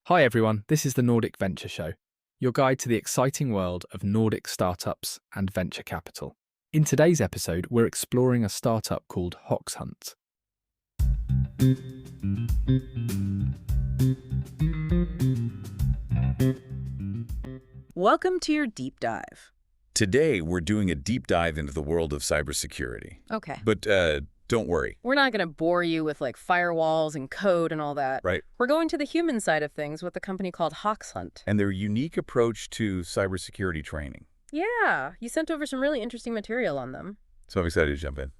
Hi everyone, this is the Nordic Venture Show, your guide to the exciting world of Nordic startups and venture capital. In today's episode, we're exploring a startup called Hoxhunt. Welcome to your deep dive. Today, we're doing a deep dive into the world of cybersecurity. Okay. But don't worry. We're not going to bore you with firewalls and code and all that. Right. We're going to the human side of things with a company called Hoxhunt. And their unique approach to cybersecurity training. Yeah, you sent over some really interesting material on them. So I'm excited to jump in.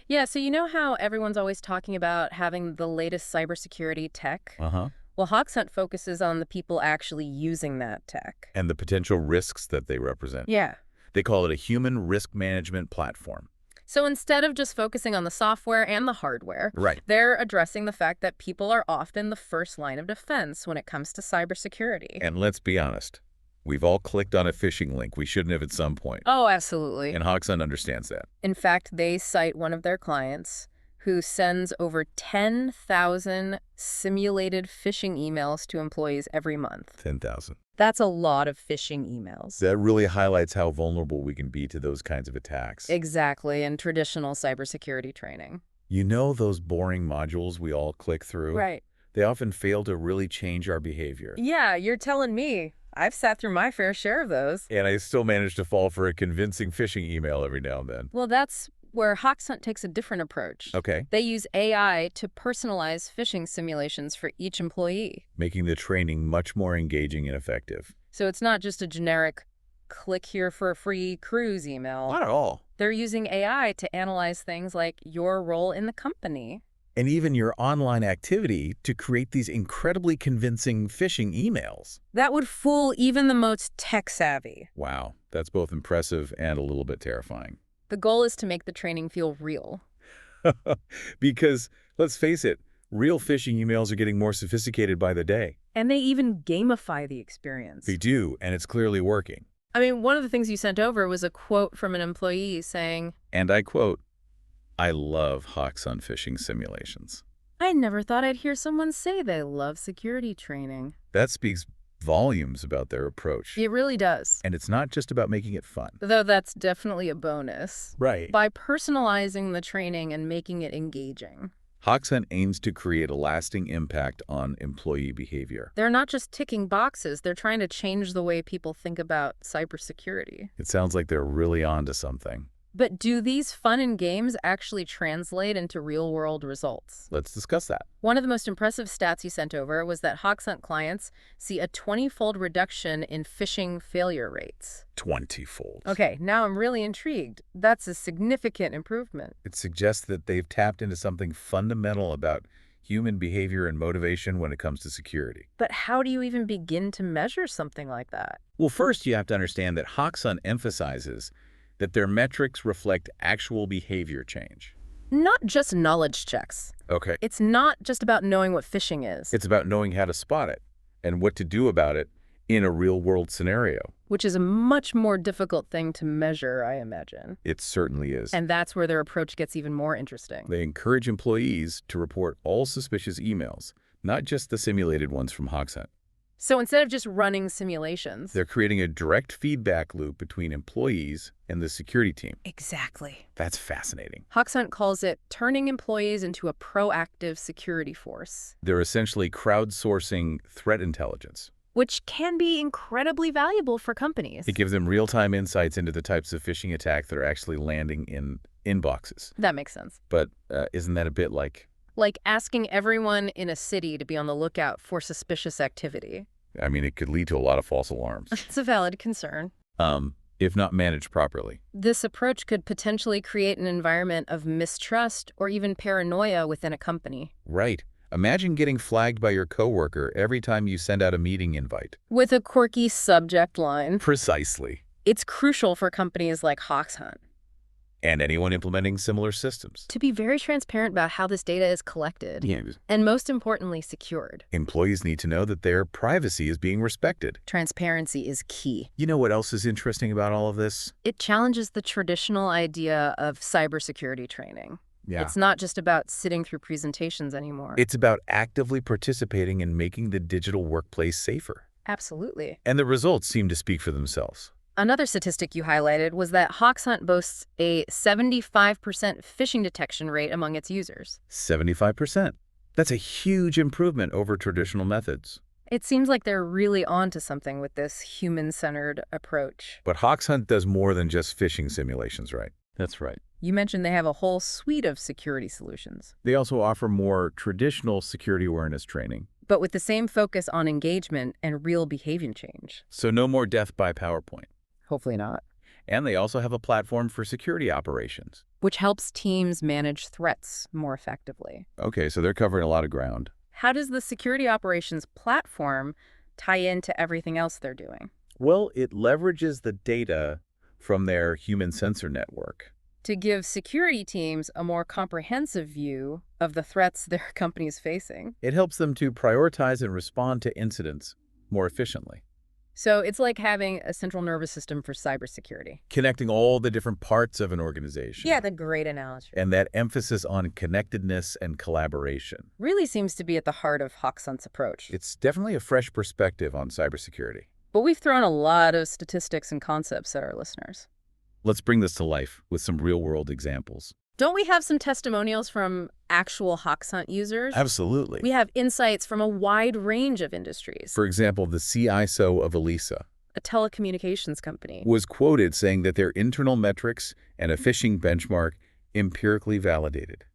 Yeah, so you know how everyone's always talking about having the latest cybersecurity tech? Uh-huh. Well, Hoxhunt focuses on the people actually using that tech. And the potential risks that they represent. Yeah. They call it a human risk management platform. So instead of just focusing on the software and the hardware, Right. they're addressing the fact that people are often the first line of defense when it comes to cybersecurity. And let's be honest. We've all clicked on a phishing link we shouldn't have at some point. Oh, absolutely. And Hoxhunt understands that. In fact, they cite one of their clients who sends over 10,000 simulated phishing emails to employees every month. 10,000. That's a lot of phishing emails. That really highlights how vulnerable we can be to those kinds of attacks. Exactly, in traditional cybersecurity training. You know those boring modules we all click through? Right. They often fail to really change our behavior. Yeah, you're telling me. I've sat through my fair share of those. And I still manage to fall for a convincing phishing email every now and then. Well, that's where Hoxhunt takes a different approach. Okay. They use AI to personalize phishing simulations for each employee. Making the training much more engaging and effective. So it's not just a generic click here for a free cruise email. Not at all. They're using AI to analyze things like your role in the company. And even your online activity to create these incredibly convincing phishing emails. That would fool even the most tech-savvy. Wow, that's both impressive and a little bit terrifying. The goal is to make the training feel real. Because, let's face it, real phishing emails are getting more sophisticated by the day. And they even gamify the experience. They do, and it's clearly working. I mean, one of the things you sent over was a quote from an employee saying, And I quote, "I love Hoxhunt phishing simulations." I never thought I'd hear someone say they love security training. That speaks volumes about their approach. It really does. And it's not just about making it fun. Though that's definitely a bonus. Right. By personalizing the training and making it engaging. Hoxhunt aims to create a lasting impact on employee behavior. They're not just ticking boxes, they're trying to change the way people think about cybersecurity. It sounds like they're really onto something. But do these fun and games actually translate into real-world results? Let's discuss that. One of the most impressive stats you sent over was that Hoxhunt clients see a 20-fold reduction in phishing failure rates. 20-fold. Okay, now I'm really intrigued. That's a significant improvement. It suggests that they've tapped into something fundamental about human behavior and motivation when it comes to security. But how do you even begin to measure something like that? Well, first you have to understand that Hoxhunt emphasizes that their metrics reflect actual behavior change. Not just knowledge checks. Okay. It's not just about knowing what phishing is. It's about knowing how to spot it and what to do about it in a real-world scenario. Which is a much more difficult thing to measure, I imagine. It certainly is. And that's where their approach gets even more interesting. They encourage employees to report all suspicious emails, not just the simulated ones from Hoxhunt. So instead of just running simulations... They're creating a direct feedback loop between employees and the security team. Exactly. That's fascinating. Hoxhunt calls it turning employees into a proactive security force. They're essentially crowdsourcing threat intelligence. Which can be incredibly valuable for companies. It gives them real-time insights into the types of phishing attacks that are actually landing in inboxes. That makes sense. But isn't that a bit like asking everyone in a city to be on the lookout for suspicious activity? I mean, it could lead to a lot of false alarms. It's a valid concern. If not managed properly. This approach could potentially create an environment of mistrust or even paranoia within a company. Right. Imagine getting flagged by your coworker every time you send out a meeting invite. With a quirky subject line. Precisely. It's crucial for companies like Hoxhunt. And anyone implementing similar systems. To be very transparent about how this data is collected. Yeah. And most importantly, secured. Employees need to know that their privacy is being respected. Transparency is key. You know what else is interesting about all of this? It challenges the traditional idea of cybersecurity training. Yeah. It's not just about sitting through presentations anymore. It's about actively participating in making the digital workplace safer. Absolutely. And the results seem to speak for themselves. Another statistic you highlighted was that Hoxhunt boasts a 75% phishing detection rate among its users. 75%. That's a huge improvement over traditional methods. It seems like they're really onto something with this human-centered approach. But Hoxhunt does more than just phishing simulations, right? That's right. You mentioned they have a whole suite of security solutions, They also offer more traditional security awareness training. but with the same focus on engagement and real behavior change. So no more death by PowerPoint. Hopefully not. And they also have a platform for security operations. Which helps teams manage threats more effectively. Okay, so they're covering a lot of ground. How does the security operations platform tie into everything else they're doing? Well, it leverages the data from their human sensor network. To give security teams a more comprehensive view of the threats their company is facing. It helps them to prioritize and respond to incidents more efficiently, So it's like having a central nervous system for cybersecurity. connecting all the different parts of an organization. Yeah, the great analogy. And that emphasis on connectedness and collaboration. Really seems to be at the heart of Hoxhunt's approach. It's definitely a fresh perspective on cybersecurity. But we've thrown a lot of statistics and concepts at our listeners. Let's bring this to life with some real-world examples. Don't we have some testimonials from actual Hoxhunt users? Absolutely. We have insights from a wide range of industries. For example, the CISO of Elisa A telecommunications company. was quoted saying that their internal metrics and a phishing benchmark empirically validated.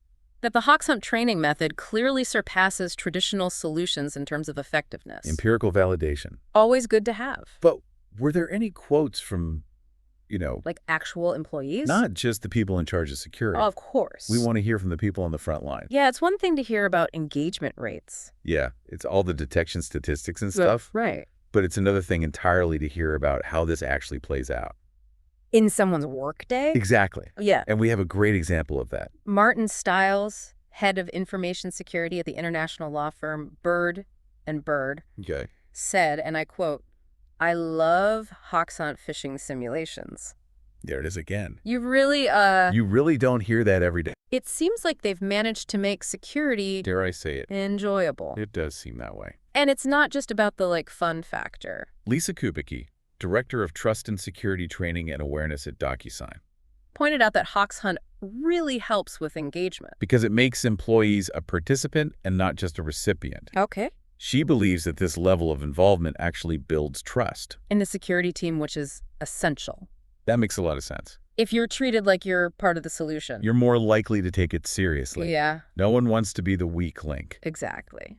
That the Hoxhunt training method clearly surpasses traditional solutions in terms of effectiveness. Empirical validation. Always good to have. But were there any quotes from, Like actual employees? not just the people in charge of security? Of course. We want to hear from the people on the front line. Yeah, it's one thing to hear about engagement rates. Yeah, it's all the detection statistics and stuff, Right. but it's another thing entirely to hear about how this actually plays out. In someone's workday? Exactly. Yeah. And we have a great example of that. Martin Stiles, head of information security at the international law firm Bird & Bird, Okay. said, and I quote, "I love Hoxhunt phishing simulations." There it is again. You really, You really don't hear that every day. it seems like they've managed to make security Dare I say it? enjoyable. It does seem that way. And it's not just about the, fun factor. Lisa Kubicki, Director of Trust and Security Training and Awareness at DocuSign. Pointed out that Hoxhunt really helps with engagement. Because it makes employees a participant and not just a recipient. Okay. She believes that this level of involvement actually builds trust. In the security team, which is essential. That makes a lot of sense. If you're treated like you're part of the solution. You're more likely to take it seriously. Yeah, No one wants to be the weak link. exactly.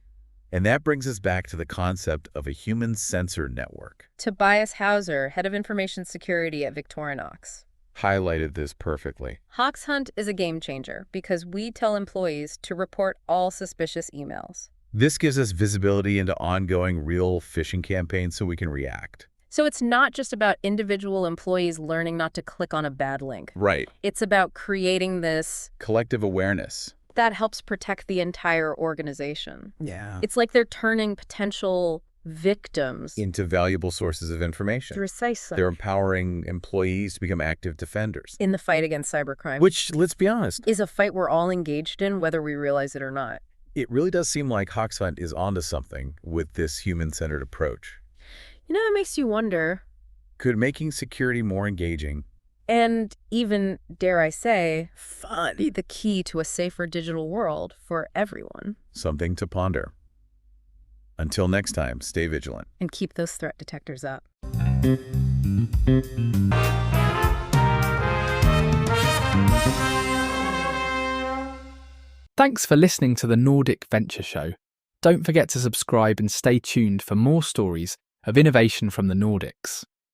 And that brings us back to the concept of a human sensor network. Tobias Hauser, head of information security at Victorinox. Highlighted this perfectly. Hoxhunt is a game changer because we tell employees to report all suspicious emails. This gives us visibility into ongoing real phishing campaigns so we can react. So it's not just about individual employees learning not to click on a bad link. Right. It's about creating this Collective awareness. that helps protect the entire organization. Yeah. It's like they're turning potential victims. Into valuable sources of information. Precisely. They're empowering employees to become active defenders. In the fight against cybercrime. Which, let's be honest, is a fight we're all engaged in, whether we realize it or not. it really does seem like Hoxhunt is onto something with this human-centered approach. It makes you wonder, Could making security more engaging and even, dare I say, fun be the key to a safer digital world for everyone. something to ponder? Until next time, stay vigilant. And keep those threat detectors up. Thanks for listening to the Nordic Venture Show. Don't forget to subscribe and stay tuned for more stories of innovation from the Nordics.